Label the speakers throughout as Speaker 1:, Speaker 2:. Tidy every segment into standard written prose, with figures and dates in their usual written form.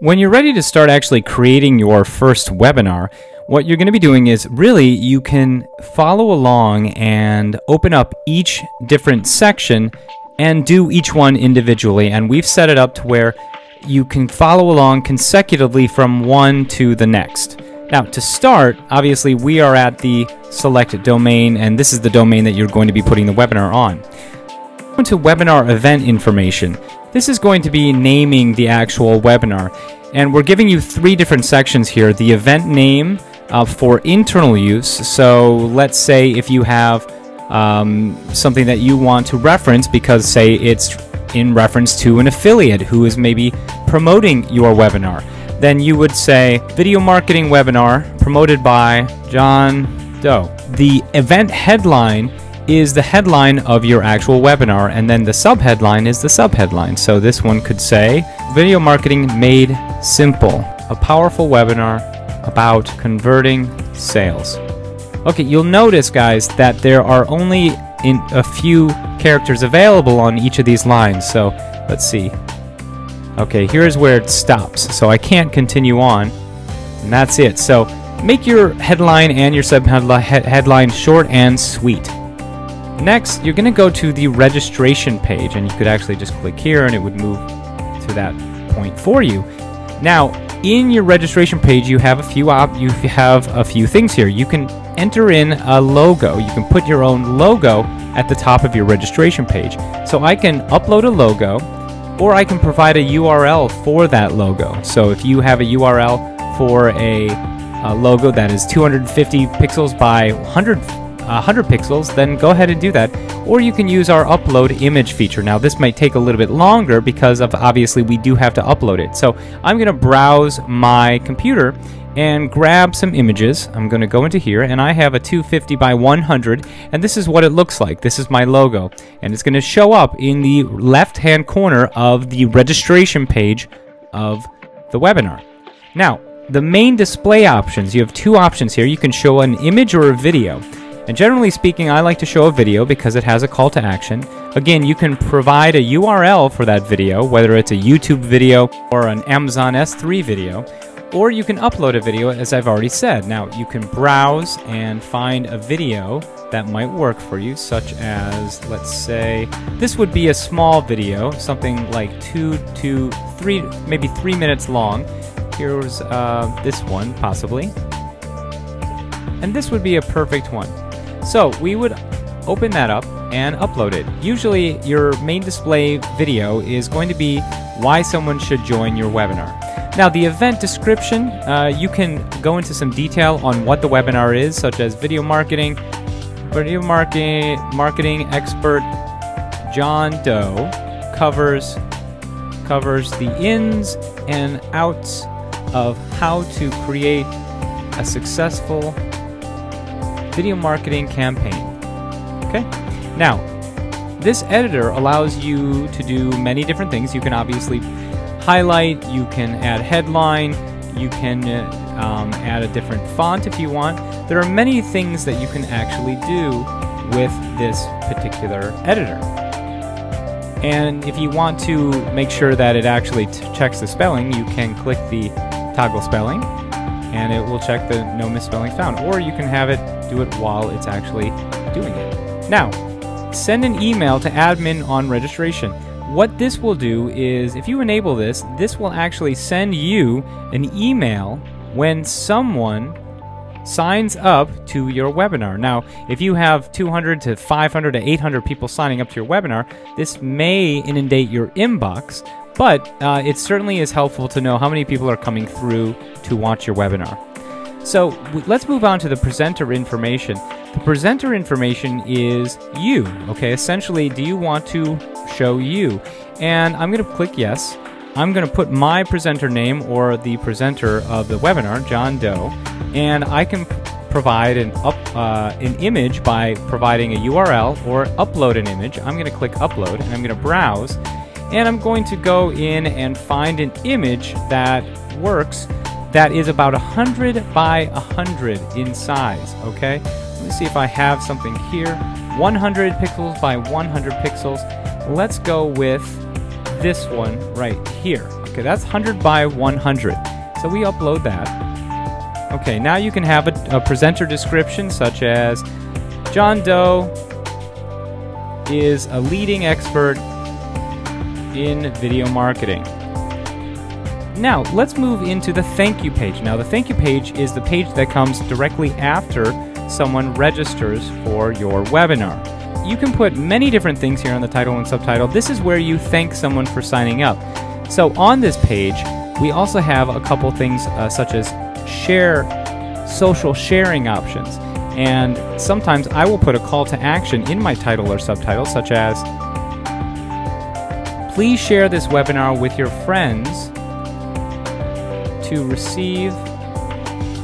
Speaker 1: When you're ready to start actually creating your first webinar, what you're going to be doing is really you can follow along and open up each different section and do each one individually. And we've set it up to where you can follow along consecutively from one to the next. Now, to start, obviously we are at the select domain, and this is the domain that you're going to be putting the webinar on. Go to webinar event information. This is going to be naming the actual webinar, and we're giving you three different sections here. The event name for internal use, so let's say if you have something that you want to reference because, say, it's in reference to an affiliate who is maybe promoting your webinar, then you would say video marketing webinar promoted by John Doe. The event headline is the headline of your actual webinar, and then the subheadline is the subheadline. So this one could say video marketing made simple, a powerful webinar about converting sales. Okay, you'll notice, guys, that there are only a few characters available on each of these lines. So let's see. Okay, here's where it stops. So I can't continue on, and that's it. So make your headline and your subheadline short and sweet. Next, you're going to go to the registration page, and you could actually just click here and it would move to that point for you. Now, in your registration page, you have a few things here. You can enter in a logo. You can put your own logo at the top of your registration page. So I can upload a logo, or I can provide a URL for that logo. So if you have a URL for a logo that is 250 pixels by 100 pixels, then go ahead and do that. Or you can use our upload image feature. Now this might take a little bit longer because of obviously we do have to upload it. So I'm going to browse my computer and grab some images. I'm going to go into here, and I have a 250 by 100, and this is what it looks like. This is my logo, and it's going to show up in the left hand corner of the registration page of the webinar. Now, the main display options, you have two options here. You can show an image or a video. And generally speaking, I like to show a video because it has a call to action. Again, you can provide a URL for that video, whether it's a YouTube video or an Amazon S3 video, or you can upload a video, as I've already said. Now, you can browse and find a video that might work for you, such as, let's say, this would be a small video, something like 2 to 3, maybe 3 minutes long. Here's this one, possibly. And this would be a perfect one. So we would open that up and upload it. Usually your main display video is going to be why someone should join your webinar. Now the event description, you can go into some detail on what the webinar is, such as video marketing expert John Doe covers the ins and outs of how to create a successful video marketing campaign. Okay? Now, this editor allows you to do many different things. You can obviously highlight, you can add headline, you can add a different font if you want. There are many things that you can actually do with this particular editor. And if you want to make sure that it actually checks the spelling, you can click the toggle spelling, and it will check the no misspelling found. Or you can have it do it while it's actually doing it. Now, send an email to admin on registration. What this will do is, if you enable this, this will actually send you an email when someone signs up to your webinar. Now, if you have 200 to 500 to 800 people signing up to your webinar, this may inundate your inbox, but it certainly is helpful to know how many people are coming through to watch your webinar. So let's move on to the presenter information. The presenter information is you, okay? Essentially, do you want to show you? And I'm going to click yes. I'm going to put my presenter name, or the presenter of the webinar, John Doe, and I can provide an image by providing a URL or upload an image. I'm going to click upload, and I'm going to browse, and I'm going to go in and find an image that works, that is about 100 by 100 in size, okay? Let me see if I have something here. 100 pixels by 100 pixels. Let's go with this one right here. Okay, that's 100 by 100. So we upload that. Okay, now you can have a presenter description such as John Doe is a leading expert in video marketing. Now, let's move into the thank you page. Now, the thank you page is the page that comes directly after someone registers for your webinar. You can put many different things here on the title and subtitle. This is where you thank someone for signing up. So on this page, we also have a couple things such as social sharing options. And sometimes I will put a call to action in my title or subtitle, such as, please share this webinar with your friends to receive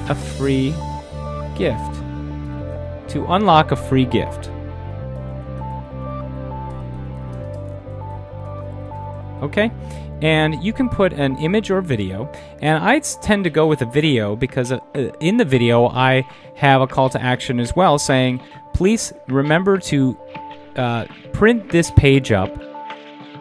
Speaker 1: a free gift, to unlock a free gift. Okay, and you can put an image or video, and I tend to go with a video because in the video I have a call to action as well saying, please remember to print this page up,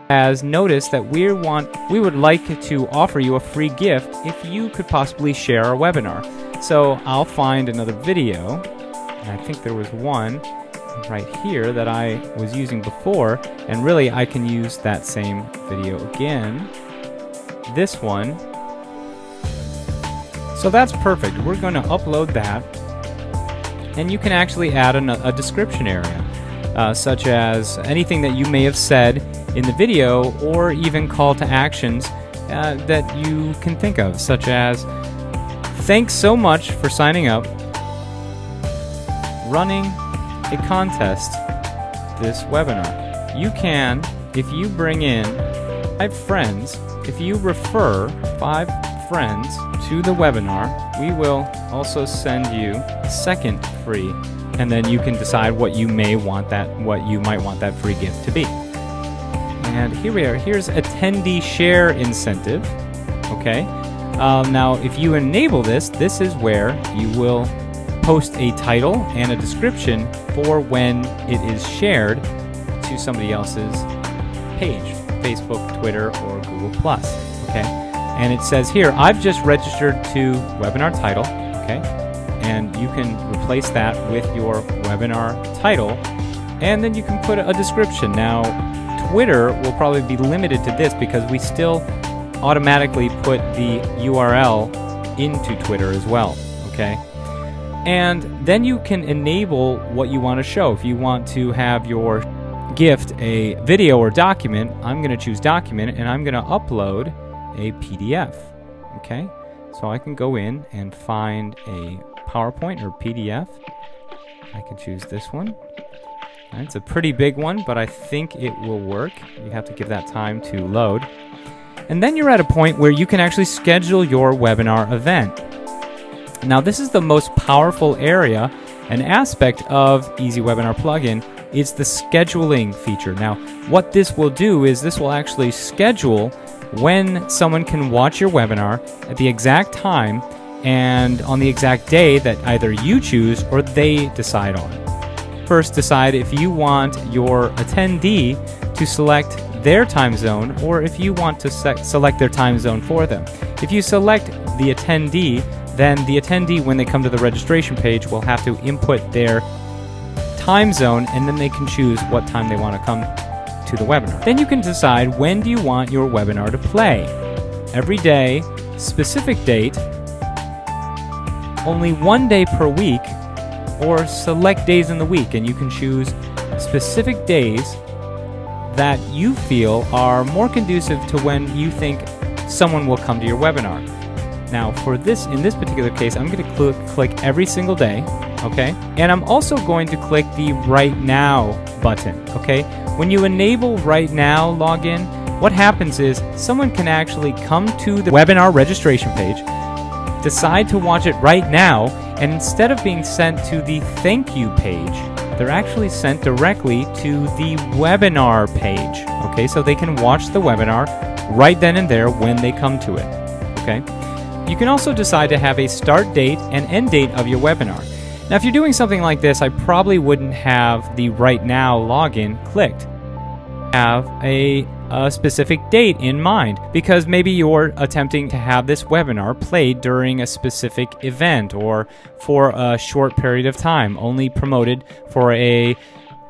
Speaker 1: as notice that we would like to offer you a free gift if you could possibly share our webinar. So I'll find another video, and I think there was one right here that I was using before, and really I can use that same video again, this one. So that's perfect. We're going to upload that, and you can actually add a description area, such as anything that you may have said in the video, or even call to actions that you can think of, such as, thanks so much for signing up, running a contest this webinar. You can, if you bring in 5 friends, if you refer 5 friends to the webinar, we will also send you a second free, and then you can decide what you might want that free gift to be. And here we are. Here's attendee share incentive. Okay. Now, if you enable this, this is where you will post a title and a description for when it is shared to somebody else's page, Facebook, Twitter, or Google+. Okay, and it says here, I've just registered to webinar title. Okay, and you can replace that with your webinar title, and then you can put a description. Now, Twitter will probably be limited to this because we still automatically put the URL into Twitter as well. Okay. And then you can enable what you want to show. If you want to have your gift a video or document, I'm going to choose document, and I'm going to upload a PDF. Okay, so I can go in and find a PowerPoint or PDF. I can choose this one. It's a pretty big one, but I think it will work. You have to give that time to load. And then you're at a point where you can actually schedule your webinar event. Now, this is the most powerful area and aspect of Easy Webinar plugin. It's the scheduling feature. Now, what this will do is this will actually schedule when someone can watch your webinar at the exact time and on the exact day that either you choose or they decide on. First, decide if you want your attendee to select their time zone or if you want to select their time zone for them. If you select the attendee, then the attendee, when they come to the registration page, will have to input their time zone, and then they can choose what time they want to come to the webinar. Then you can decide when do you want your webinar to play. Every day, specific date, only one day per week, or select days in the week, and you can choose specific days that you feel are more conducive to when you think someone will come to your webinar. Now, for this, in this particular case, I'm going to click every single day, okay? And I'm also going to click the Right Now button, okay? When you enable Right Now login, what happens is someone can actually come to the webinar registration page, decide to watch it right now, and instead of being sent to the thank you page, they're actually sent directly to the webinar page, okay? So they can watch the webinar right then and there when they come to it, okay? You can also decide to have a start date and end date of your webinar. Now, if you're doing something like this, I probably wouldn't have the Right Now login clicked. Have a a specific date in mind, because maybe you're attempting to have this webinar played during a specific event or for a short period of time, only promoted for a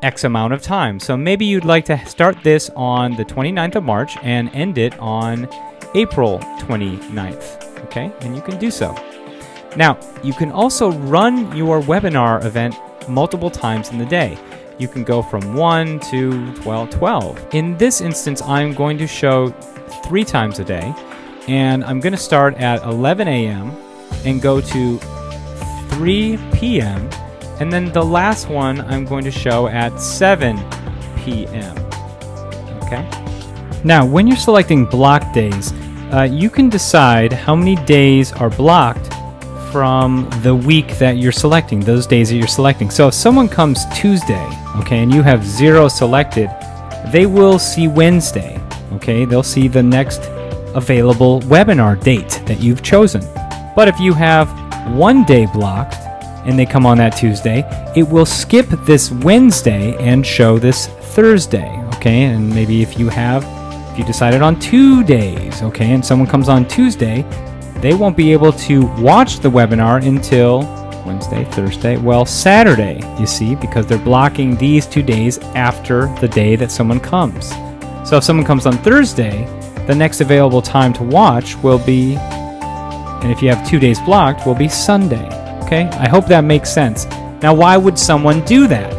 Speaker 1: X amount of time. So maybe you'd like to start this on the 29th of March and end it on April 29th, okay? And you can do so. Now, you can also run your webinar event multiple times in the day. You can go from 1 to 12. In this instance, I'm going to show 3 times a day, and I'm going to start at 11 a.m. and go to 3 p.m., and then the last one I'm going to show at 7 p.m. Okay? Now, when you're selecting block days, you can decide how many days are blocked from the week that you're selecting, those days that you're selecting. So if someone comes Tuesday, okay, and you have 0 selected, they will see Wednesday, okay? They'll see the next available webinar date that you've chosen. But if you have 1 day blocked and they come on that Tuesday, it will skip this Wednesday and show this Thursday, okay? And maybe if you decided on 2 days, okay, and someone comes on Tuesday, they won't be able to watch the webinar until Wednesday, Thursday, well, Saturday, you see, because they're blocking these 2 days after the day that someone comes. So if someone comes on Thursday, the next available time to watch will be, and if you have 2 days blocked, will be Sunday, okay? I hope that makes sense. Now, why would someone do that?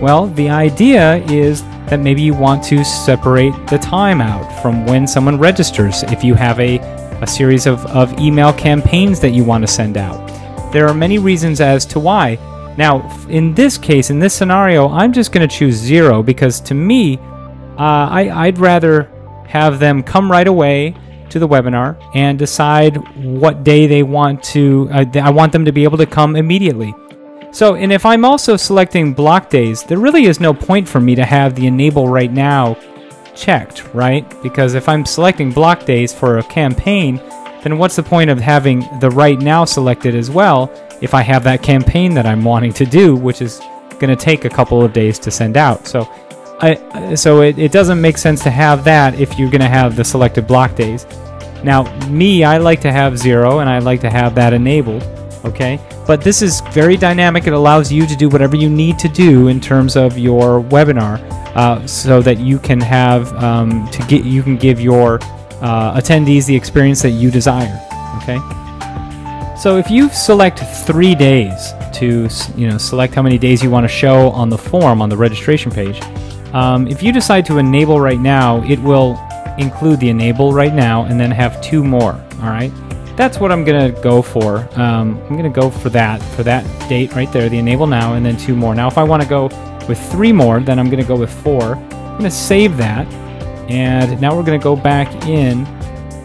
Speaker 1: Well, the idea is that maybe you want to separate the time out from when someone registers. If you have a series of email campaigns that you want to send out. There are many reasons as to why. Now, in this case, in this scenario, I'm just going to choose 0 because to me, I'd rather have them come right away to the webinar and decide what day they want to, I want them to be able to come immediately. So, and if I'm also selecting block days, there really is no point for me to have the enable right now checked, right? Because if I'm selecting block days for a campaign, then what's the point of having the right now selected as well if I have that campaign that I'm wanting to do, which is going to take a couple of days to send out. So it doesn't make sense to have that if you're going to have the selected block days. Now, I like to have 0 and I like to have that enabled, okay? But this is very dynamic. It allows you to do whatever you need to do in terms of your webinar, so that you can have you can give your attendees the experience that you desire. Okay. So if you select 3 days to select how many days you want to show on the form on the registration page, if you decide to enable right now, it will include the enable right now and then have 2 more. All right. That's what I'm gonna go for. I'm gonna go for that date right there, the enable now, and then 2 more. Now, if I want to go with 3 more, then I'm gonna go with 4. I'm gonna save that, and now we're gonna go back in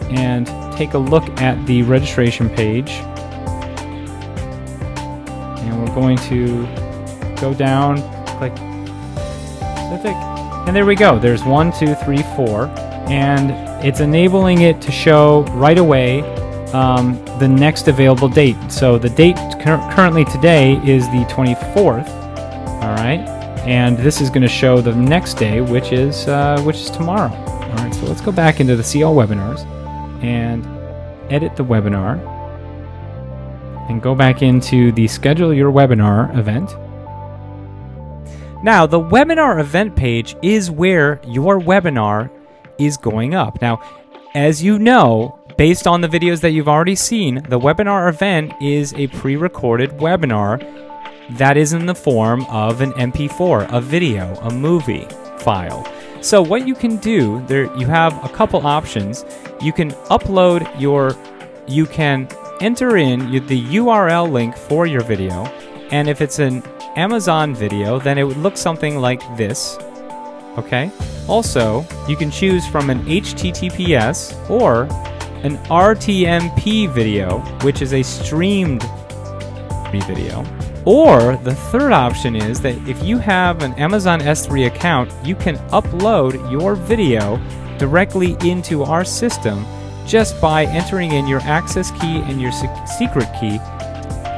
Speaker 1: and take a look at the registration page, and we're going to go down, click specific, and there we go. There's 1, 2, 3, 4, and it's enabling it to show right away the next available date. So the date currently today is the 24th, all right, and this is going to show the next day, which is tomorrow. All right, so let's go back into the See All Webinars and edit the webinar and go back into the Schedule Your Webinar event. Now, the webinar event page is where your webinar is going up. Now, as you know, based on the videos that you've already seen, the webinar event is a pre-recorded webinar that is in the form of an MP4, a video, a movie file. So what you can do, you have a couple options. You can upload you can enter in the URL link for your video, and if it's an Amazon video, then it would look something like this. Okay? Also, you can choose from an HTTPS or an RTMP video, which is a streamed video. Or the third option is that if you have an Amazon S3 account, you can upload your video directly into our system just by entering in your access key and your secret key,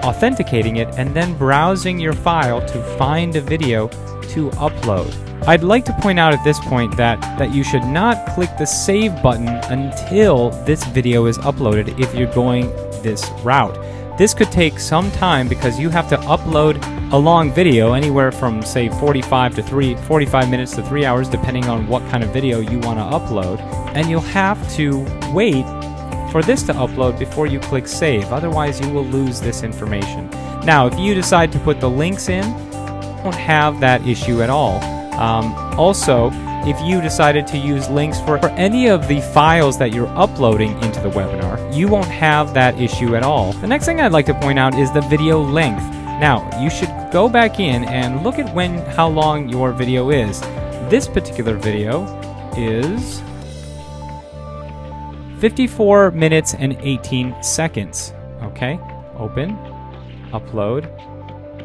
Speaker 1: authenticating it, and then browsing your file to find a video to upload. I'd like to point out at this point that you should not click the save button until this video is uploaded if you're going this route. This could take some time because you have to upload a long video, anywhere from say 45 minutes to 3 hours, depending on what kind of video you want to upload, and you'll have to wait for this to upload before you click save. Otherwise you will lose this information. Now if you decide to put the links in, you won't have that issue at all. Also, if you decided to use links for any of the files that you're uploading into the webinar, you won't have that issue at all. The next thing I'd like to point out is the video length. Now, you should go back in and look at how long your video is. This particular video is 54 minutes and 18 seconds. Okay, open, upload.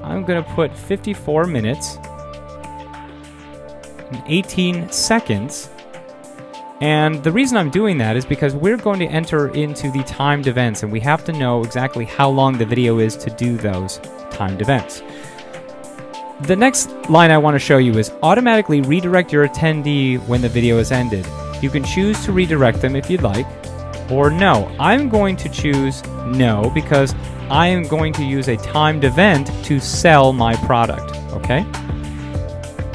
Speaker 1: I'm going to put 54 minutes and 18 seconds. And the reason I'm doing that is because we're going to enter into the timed events, and we have to know exactly how long the video is to do those timed events. The next line I want to show you is automatically redirect your attendee when the video is ended. You can choose to redirect them if you'd like, or no. I'm going to choose no because I am going to use a timed event to sell my product, okay?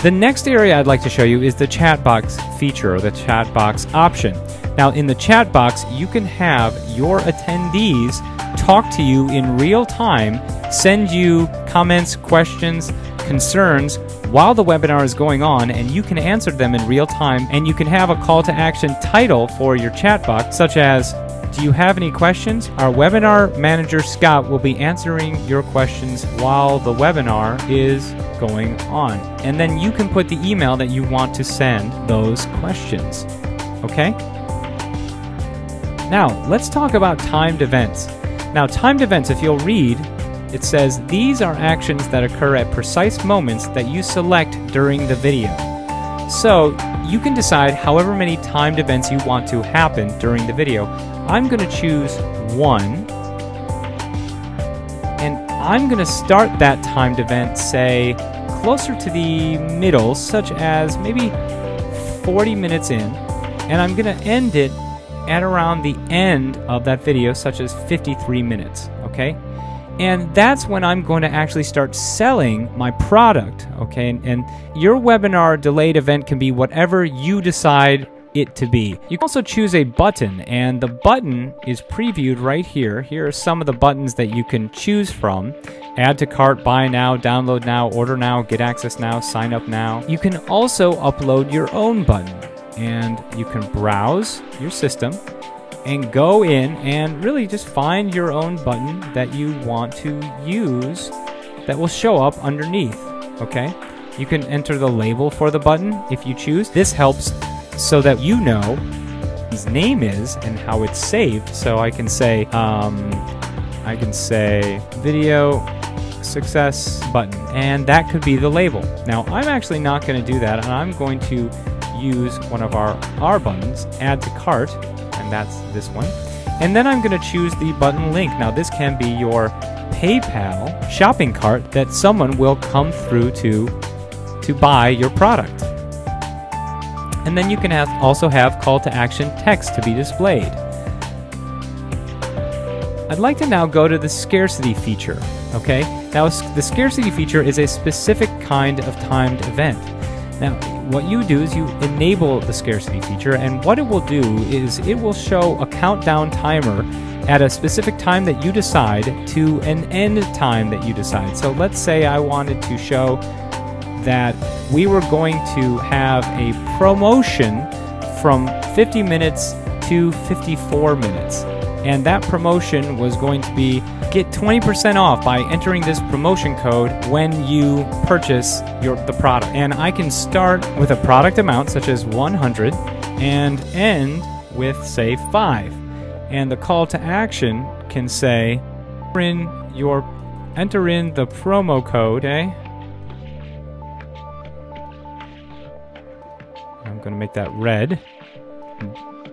Speaker 1: The next area I'd like to show you is the chat box feature, or the chat box option. Now in the chat box, you can have your attendees talk to you in real time, send you comments, questions, concerns while the webinar is going on, and you can answer them in real time, and you can have a call to action title for your chat box, such as, do you have any questions? Our webinar manager, Scott, will be answering your questions while the webinar is going on. And then you can put the email that you want to send those questions. Okay? Now, let's talk about timed events. Now, timed events, if you'll read, it says, these are actions that occur at precise moments that you select during the video. So, you can decide however many timed events you want to happen during the video. I'm going to choose one, and I'm going to start that timed event, say, closer to the middle, such as maybe 40 minutes in, and I'm going to end it at around the end of that video, such as 53 minutes, okay? And that's when I'm going to actually start selling my product, okay? And your webinar delayed event can be whatever you decide it to be. You can also choose a button, and the button is previewed right here. Here are some of the buttons that you can choose from. Add to cart, buy now, download now, order now, get access now, sign up now. You can also upload your own button, and you can browse your system and go in and really just find your own button that you want to use that will show up underneath, okay? You can enter the label for the button if you choose. This helps so that you know what his name is and how it's saved. So I can say video success button, and that could be the label. Now I'm actually not going to do that, and I'm going to use one of our buttons, add to cart, and that's this one. And then I'm going to choose the button link. Now this can be your PayPal shopping cart that someone will come through to buy your product. And then you can also have call to action text to be displayed. I'd like to now go to the scarcity feature, okay? Now the scarcity feature is a specific kind of timed event. Now what you do is you enable the scarcity feature, and what it will do is it will show a countdown timer at a specific time that you decide to an end time that you decide. So let's say I wanted to show that we were going to have a promotion from 50 minutes to 54 minutes. And that promotion was going to be get 20% off by entering this promotion code when you purchase the product. And I can start with a product amount such as 100 and end with, say, 5. And the call to action can say, enter in the promo code, okay? I'm going to make that red,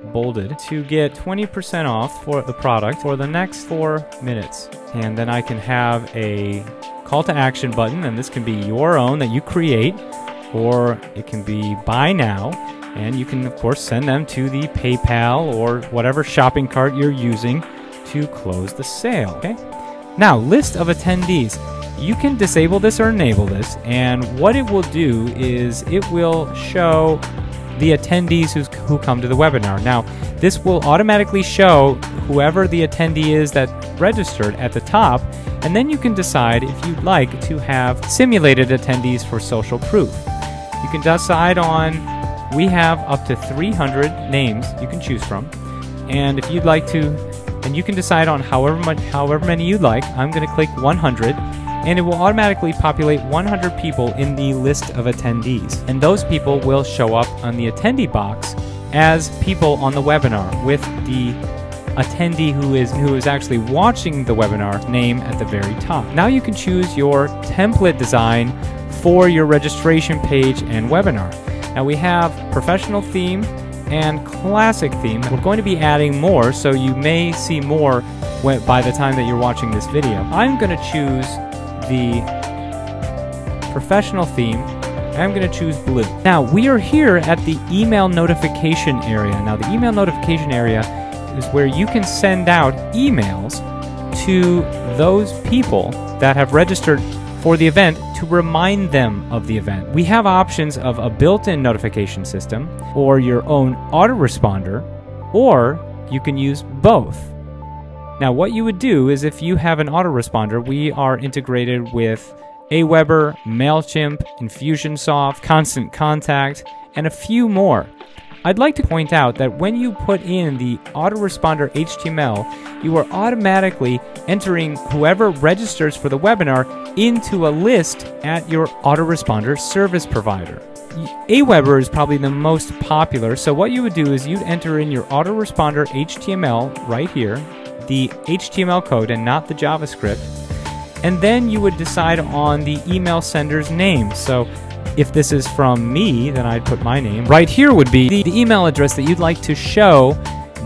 Speaker 1: bolded, to get 20% off for the product for the next 4 minutes. And then I can have a call to action button, and this can be your own that you create. or it can be buy now, and you can of course send them to the PayPal or whatever shopping cart you're using to close the sale. Okay. Now, list of attendees. You can disable this or enable this, and what it will do is it will show the attendees who come to the webinar. Now, this will automatically show whoever the attendee is that registered at the top, and then you can decide if you'd like to have simulated attendees for social proof. You can decide on, we have up to 300 names you can choose from, and if you'd like to, and you can decide on however many you'd like. I'm going to click 100, and it will automatically populate 100 people in the list of attendees, and those people will show up on the attendee box as people on the webinar with the attendee who is actually watching the webinar name at the very top. Now you can choose your template design for your registration page and webinar. Now we have professional theme and classic theme. We're going to be adding more, so you may see more by the time that you're watching this video. I'm going to choose the professional theme. I'm going to choose blue. Now we are here at the email notification area. Now the email notification area is where you can send out emails to those people that have registered for the event to remind them of the event. We have options of a built-in notification system or your own autoresponder, or you can use both. Now what you would do is, if you have an autoresponder, we are integrated with Aweber, MailChimp, Infusionsoft, Constant Contact, and a few more. I'd like to point out that when you put in the autoresponder HTML, you are automatically entering whoever registers for the webinar into a list at your autoresponder service provider. Aweber is probably the most popular, so what you would do is you'd enter in your autoresponder HTML right here, the HTML code and not the JavaScript, and then you would decide on the email sender's name. So if this is from me, then I'd put my name. Right here would be the email address that you'd like to show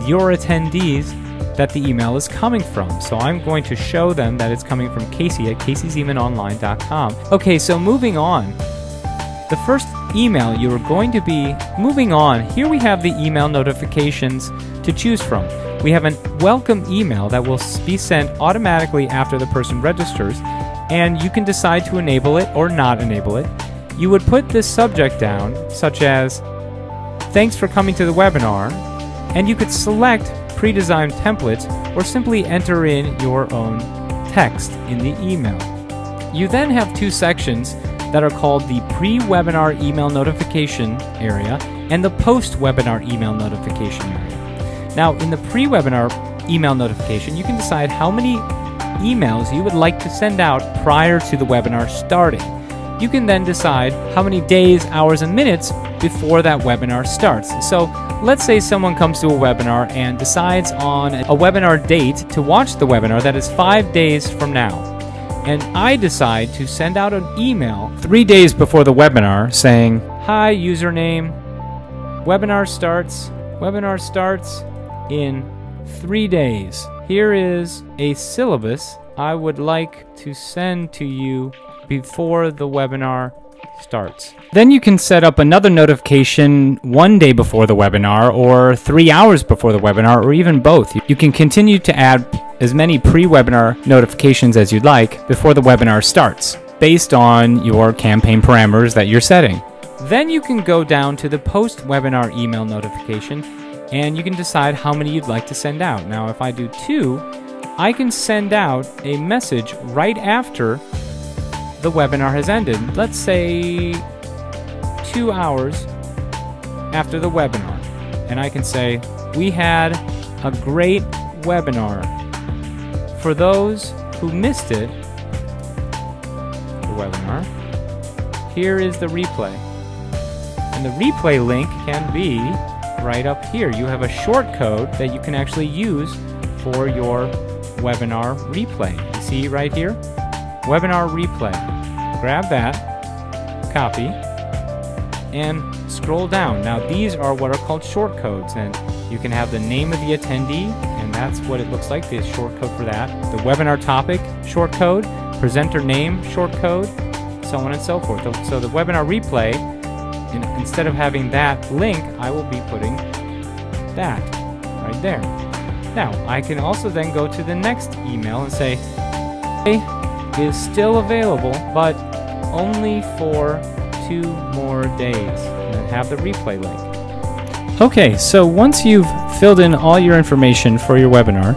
Speaker 1: your attendees that the email is coming from. So I'm going to show them that it's coming from Casey at CaseyZemanOnline.com. Okay, so moving on. The first email you are going to be moving on. Here we have the email notifications to choose from. We have a welcome email that will be sent automatically after the person registers, and you can decide to enable it or not enable it. You would put this subject down, such as, thanks for coming to the webinar, and you could select pre-designed templates or simply enter in your own text in the email. You then have two sections that are called the pre-webinar email notification area and the post-webinar email notification area. Now, in the pre-webinar email notification, you can decide how many emails you would like to send out prior to the webinar starting. You can then decide how many days, hours, and minutes before that webinar starts. So let's say someone comes to a webinar and decides on a webinar date to watch the webinar that is 5 days from now. And I decide to send out an email 3 days before the webinar saying, hi, username, webinar starts in 3 days. Here is a syllabus I would like to send to you before the webinar starts. Then you can set up another notification 1 day before the webinar, or 3 hours before the webinar, or even both. You can continue to add as many pre-webinar notifications as you'd like before the webinar starts, based on your campaign parameters that you're setting. Then you can go down to the post-webinar email notification, and you can decide how many you'd like to send out. Now, if I do 2, I can send out a message right after the webinar has ended. Let's say 2 hours after the webinar. And I can say, we had a great webinar. For those who missed it, the webinar, here is the replay. And the replay link can be right up here. You have a short code that you can actually use for your webinar replay. You see right here? Webinar replay. Grab that, copy, and scroll down. Now these are what are called short codes, and you can have the name of the attendee, and that's what it looks like, the short code for that. The webinar topic, short code, presenter name, short code, so on and so forth. So the webinar replay instead of having that link, I will be putting that right there. Now, I can also then go to the next email and say, is still available, but only for 2 more days, and then have the replay link. Okay, so once you've filled in all your information for your webinar,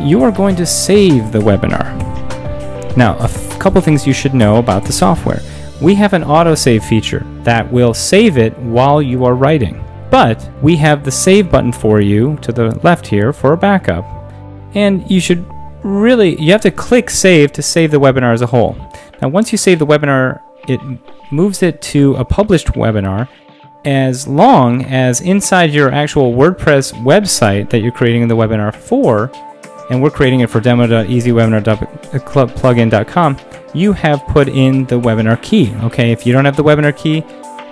Speaker 1: you are going to save the webinar. Now, a couple things you should know about the software. We have an autosave feature that will save it while you are writing, but we have the save button for you to the left here for a backup, and you have to click save to save the webinar as a whole. Now, once you save the webinar, it moves it to a published webinar, as long as inside your actual WordPress website that you're creating the webinar for, and we're creating it for demo.easywebinar.plugin.com, you have put in the webinar key. Okay, if you don't have the webinar key,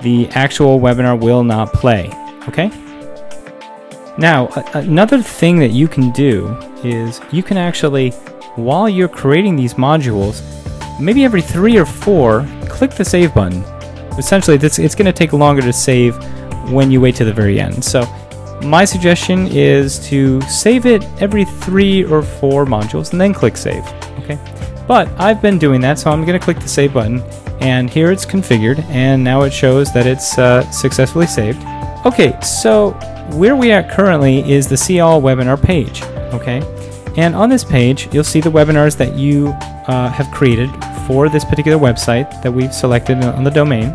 Speaker 1: the actual webinar will not play. Okay? Now, another thing that you can do is you can actually, while you're creating these modules, maybe every 3 or 4, click the save button. Essentially, it's going to take longer to save when you wait to the very end. So my suggestion is to save it every 3 or 4 modules and then click save. Okay? But I've been doing that, so I'm going to click the save button, and here it's configured, and now it shows that it's successfully saved. Okay, so where we are currently is the See All webinar page. Okay? And on this page, you'll see the webinars that you have created for this particular website that we've selected on the domain.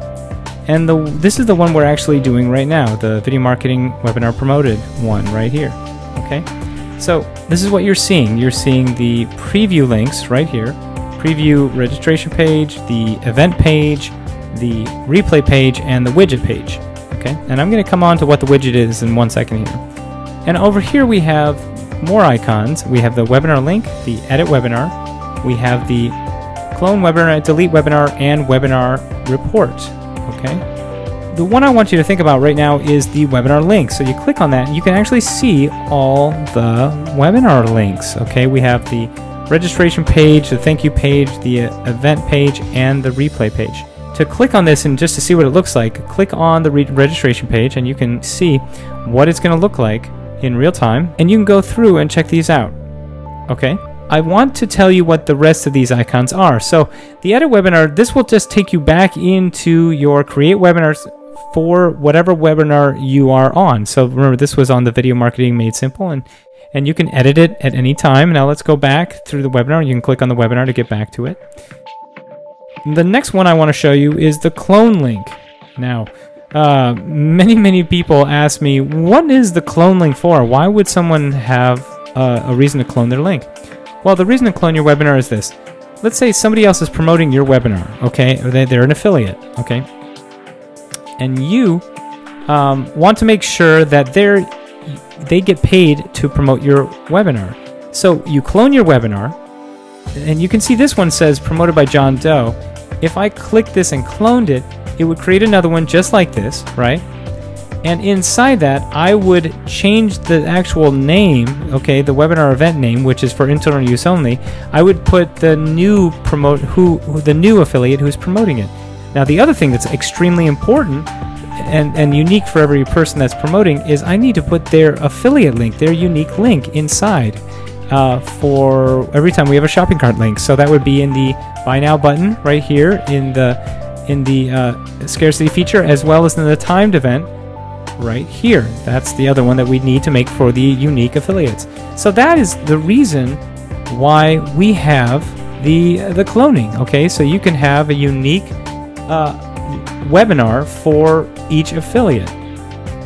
Speaker 1: And this is the one we're actually doing right now, the video marketing webinar promoted one right here. Okay, so this is what you're seeing. You're seeing the preview links right here, preview registration page, the event page, the replay page, and the widget page. Okay, and I'm going to come on to what the widget is in 1 second here. And over here we have more icons. We have the webinar link, the edit webinar, we have the clone webinar, delete webinar, and webinar report. Okay. The one I want you to think about right now is the webinar link. So you click on that and you can actually see all the webinar links. Okay, we have the registration page, the thank you page, the event page, and the replay page. To click on this and just to see what it looks like, click on the registration page and you can see what it's going to look like in real time, and you can go through and check these out. Okay. I want to tell you what the rest of these icons are. So the edit webinar, this will just take you back into your create webinars for whatever webinar you are on. So remember, this was on the video marketing made simple, and you can edit it at any time. Now let's go back through the webinar. You can click on the webinar to get back to it. The next one I want to show you is the clone link. Now, many people ask me, what is the clone link for? Why would someone have a reason to clone their link? Well, the reason to clone your webinar is this. Let's say somebody else is promoting your webinar, okay? They're an affiliate, okay? And you want to make sure that they get paid to promote your webinar. So you clone your webinar, and you can see this one says promoted by John Doe. If I click this and cloned it, it would create another one just like this, right? And inside that, I would change the actual name, okay, the webinar event name, which is for internal use only. I would put the new the new affiliate who's promoting it. Now, the other thing that's extremely important and unique for every person that's promoting is I need to put their affiliate link, their unique link inside for every time we have a shopping cart link. So that would be in the Buy Now button right here in the Scarcity feature, as well as in the timed event right here. That's the other one that we need to make for the unique affiliates. So that is the reason why we have the cloning. Okay, so you can have a unique webinar for each affiliate.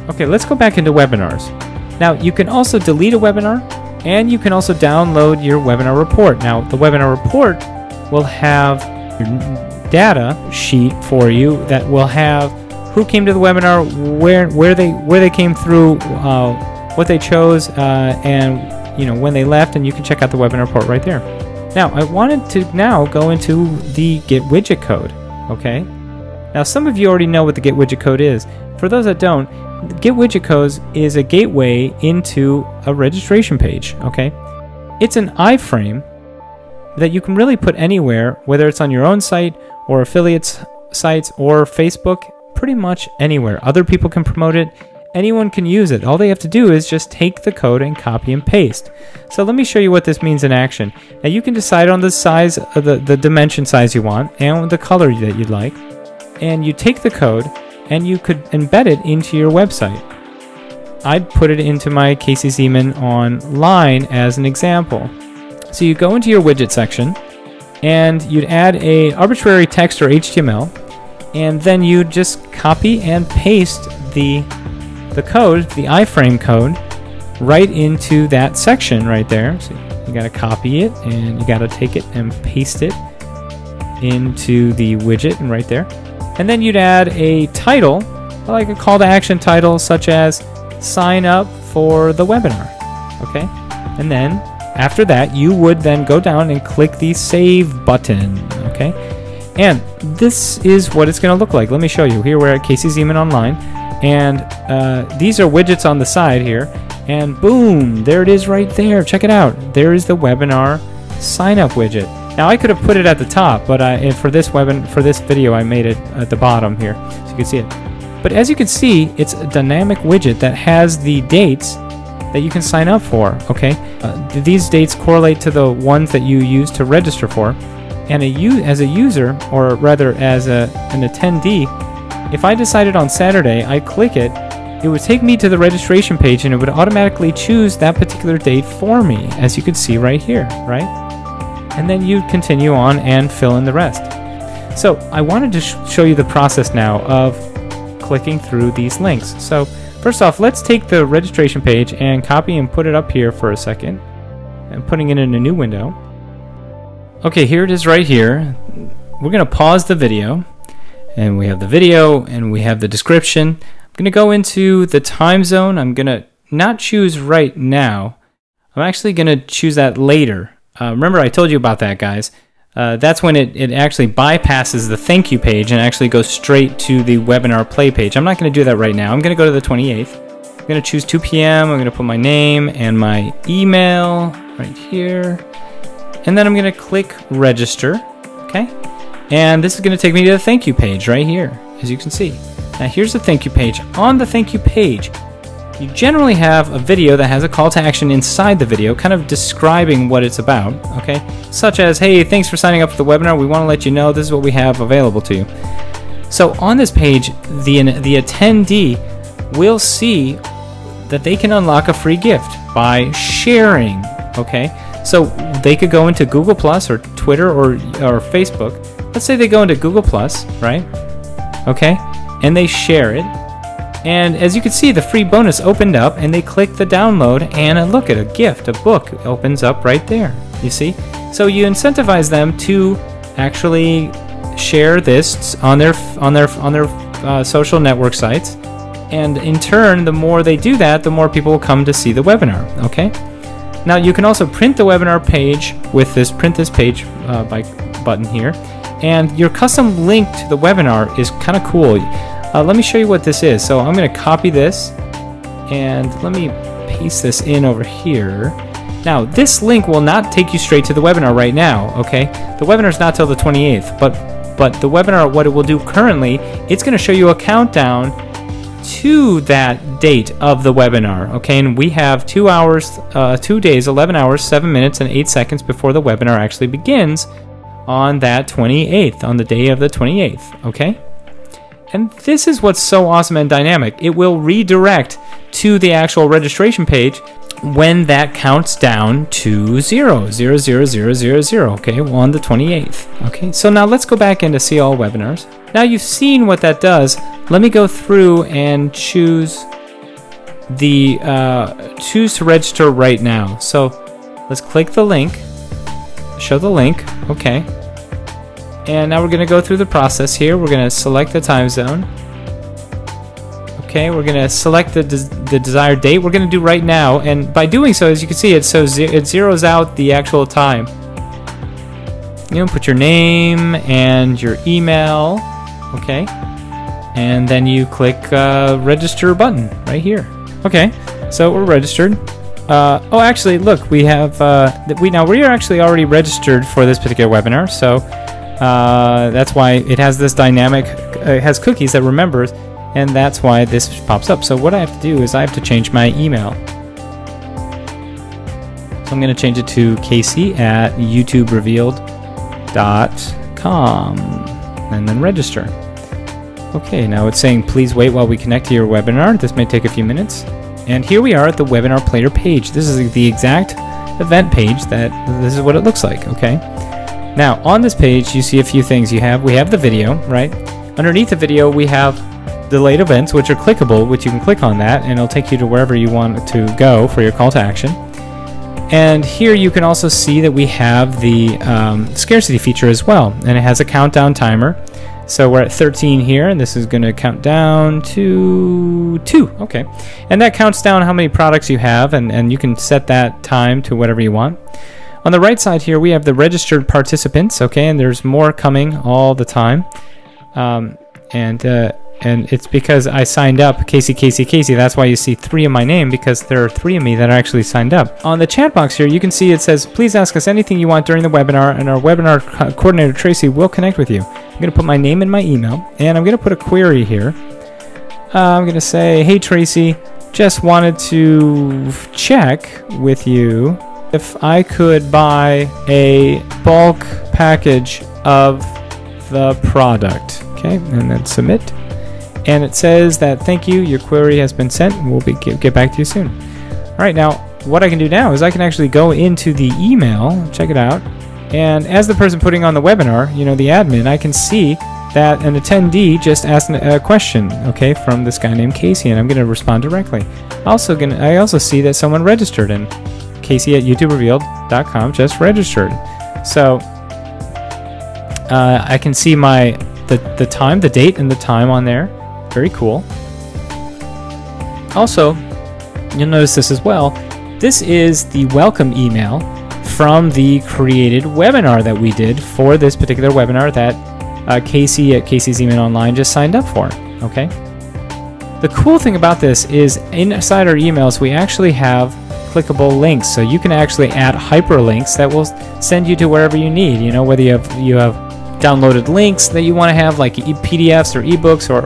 Speaker 1: Okay, let's go back into webinars. Now you can also delete a webinar, and you can also download your webinar report. Now the webinar report will have your data sheet for you that will have who came to the webinar, where they came through, what they chose, and when they left, and you can check out the webinar report right there. Now I wanted to go into the Get Widget Code. Okay. Now some of you already know what the Get Widget Code is. For those that don't, Get Widget Codes is a gateway into a registration page. Okay. It's an iframe that you can really put anywhere, whether it's on your own site or affiliates sites or Facebook pretty much anywhere. Other people can promote it. Anyone can use it. All they have to do is just take the code and copy and paste. So let me show you what this means in action. Now you can decide on the size, the dimension size you want, and the color that you'd like. And you take the code and you could embed it into your website. I'd put it into my Casey Zeman Online as an example. So you go into your widget section and you'd add a arbitrary text or HTML, and then you just copy and paste the code, the iframe code, right into that section right there. So you got to copy it and you got to take it and paste it into the widget and right there. And then you'd add a title, like a call to action title, such as sign up for the webinar. Okay? And then after that, you would then go down and click the save button. Okay? And this is what it's going to look like. Let me show you. Here we're at Casey Zeman Online. And these are widgets on the side here, and boom, there it is right there. Check it out. There is the webinar sign up widget. Now I could have put it at the top, but for this video I made it at the bottom here so you can see it. But as you can see, it's a dynamic widget that has the dates that you can sign up for. Okay, these dates correlate to the ones that you use to register for, and as a user, or rather as an attendee, if I decided on Saturday, I click it, it would take me to the registration page and it would automatically choose that particular date for me, as you can see right here, right? And then you continue on and fill in the rest. So I wanted to show you the process now of clicking through these links. So first off, let's take the registration page and copy and put it up here for a second. I'm putting it in a new window. Okay, here it is right here. We're going to pause the video. And we have the video, and we have the description. I'm going to go into the time zone. I'm going to not choose right now. I'm actually going to choose that later. Remember, I told you about that, guys. That's when it actually bypasses the thank you page and actually goes straight to the webinar play page. I'm not going to do that right now. I'm going to go to the 28th. I'm going to choose 2 p.m. I'm going to put my name and my email right here. And then I'm going to click register. Okay. And this is going to take me to the thank you page right here, as you can see. Now here's the thank you page. On the thank you page, you generally have a video that has a call to action inside the video, kind of describing what it's about, okay? Such as, hey, thanks for signing up for the webinar. We want to let you know this is what we have available to you. So on this page, the attendee will see that they can unlock a free gift by sharing, okay? So they could go into Google Plus or Twitter or Facebook. Let's say they go into Google Plus, right? Okay, and they share it. And as you can see, the free bonus opened up, and they click the download, and look at a gift, a book opens up right there. You see? So you incentivize them to actually share this on their social network sites, and in turn, the more they do that, the more people will come to see the webinar. Okay. Now you can also print the webinar page with this print this page button here. And your custom link to the webinar is kind of cool. Let me show you what this is. So I'm going to copy this and let me paste this in over here. Now this link will not take you straight to the webinar right now, okay? The webinar is not till the 28th, but the webinar, what it will do currently, it's going to show you a countdown to that date of the webinar, okay? And we have 2 hours, 2 days, 11 hours, 7 minutes, and 8 seconds before the webinar actually begins on that 28th, on the day of the 28th, okay? And this is what's so awesome and dynamic. It will redirect to the actual registration page when that counts down to 0, 0, 0, 0, 0, 0, okay, on the 28th. Okay, so now let's go back into See All Webinars. Now you've seen what that does. Let me go through and choose the choose to register right now. So let's click the link, show the link, okay. And now we're going to go through the process here. We're going to select the time zone. Okay, we're going to select the desired date. We're going to do right now, and by doing so, as you can see, it zeroes out the actual time. You know, put your name and your email, okay, and then you click register button right here. Okay, so we're registered. Oh, actually, look, we have we are actually already registered for this particular webinar, so that's why it has this dynamic it has cookies that remembers, and that's why this pops up. So what I have to do is I have to change my email. So I'm going to change it to casey@youtuberevealed.com and then register. Okay, now it's saying please wait while we connect to your webinar. This may take a few minutes. And here we are at the webinar player page. This is the exact event page this is what it looks like, okay? Now on this page you see a few things. We have the video, right? Underneath the video we have delayed events, which are clickable, which you can click on that and it'll take you to wherever you want to go for your call to action. And here you can also see that we have the scarcity feature as well, and it has a countdown timer. So we're at 13 here, and this is going to count down to 2. Okay, and that counts down how many products you have, and you can set that time to whatever you want. On the right side here, we have the registered participants. Okay, and there's more coming all the time, and it's because I signed up Casey. That's why you see 3 in my name, because there are 3 of me that are actually signed up. On the chat box here, you can see it says, please ask us anything you want during the webinar, and our webinar coordinator, Tracy, will connect with you. I'm going to put my name and my email, and I'm going to put a query here. I'm going to say, hey, Tracy, just wanted to check with you if I could buy a bulk package of the product. Okay, and then submit. And it says that thank you, your query has been sent, and we'll get back to you soon. All right, now what I can do now is I can actually go into the email, check it out, and as the person putting on the webinar, the admin, I can see that an attendee just asked a question, okay, from this guy named Casey, and I'm going to respond directly. I also see that someone registered, and Casey@youtuberevealed.com just registered. So I can see the time, the date, and the time on there. Very cool. Also, you'll notice this as well. This is the welcome email from the created webinar that we did for this particular webinar that Casey at Casey's Email Online just signed up for. Okay. The cool thing about this is inside our emails we actually have clickable links, so you can actually add hyperlinks that will send you to wherever you need. Whether you have downloaded links that you want to have, like PDFs or ebooks or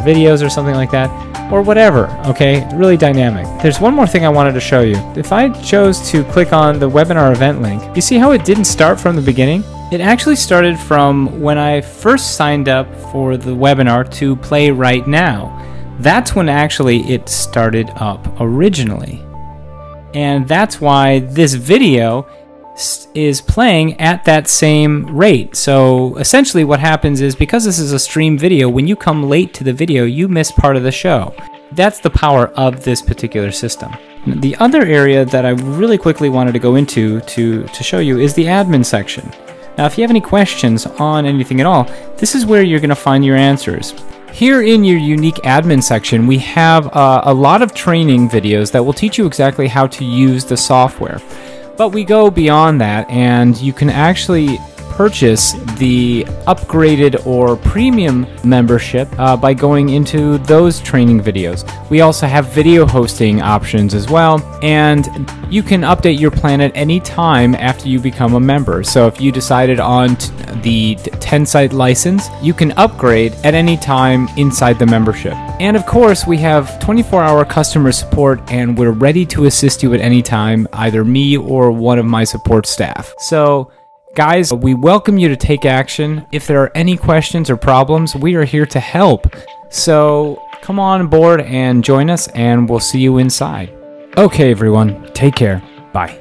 Speaker 1: videos or something like that, or whatever. Okay, really dynamic. There's one more thing I wanted to show you. If I chose to click on the webinar event link, you see how it didn't start from the beginning? It actually started from when I first signed up for the webinar to play right now. That's when actually it started up originally. And that's why this video is playing at that same rate. So essentially what happens is, because this is a stream video, when you come late to the video you miss part of the show. That's the power of this particular system. The other area that I really quickly wanted to go into to show you is the admin section. Now if you have any questions on anything at all, this is where you're going to find your answers. Here in your unique admin section we have a lot of training videos that will teach you exactly how to use the software. But we go beyond that, and you can actually purchase the upgraded or premium membership by going into those training videos. We also have video hosting options as well, and you can update your plan at any time after you become a member. So if you decided on the 10-site license, you can upgrade at any time inside the membership. And of course, we have 24-hour customer support, and we're ready to assist you at any time, either me or one of my support staff. So guys, we welcome you to take action. If there are any questions or problems, we are here to help. So come on board and join us, and we'll see you inside. Okay, everyone, take care. Bye.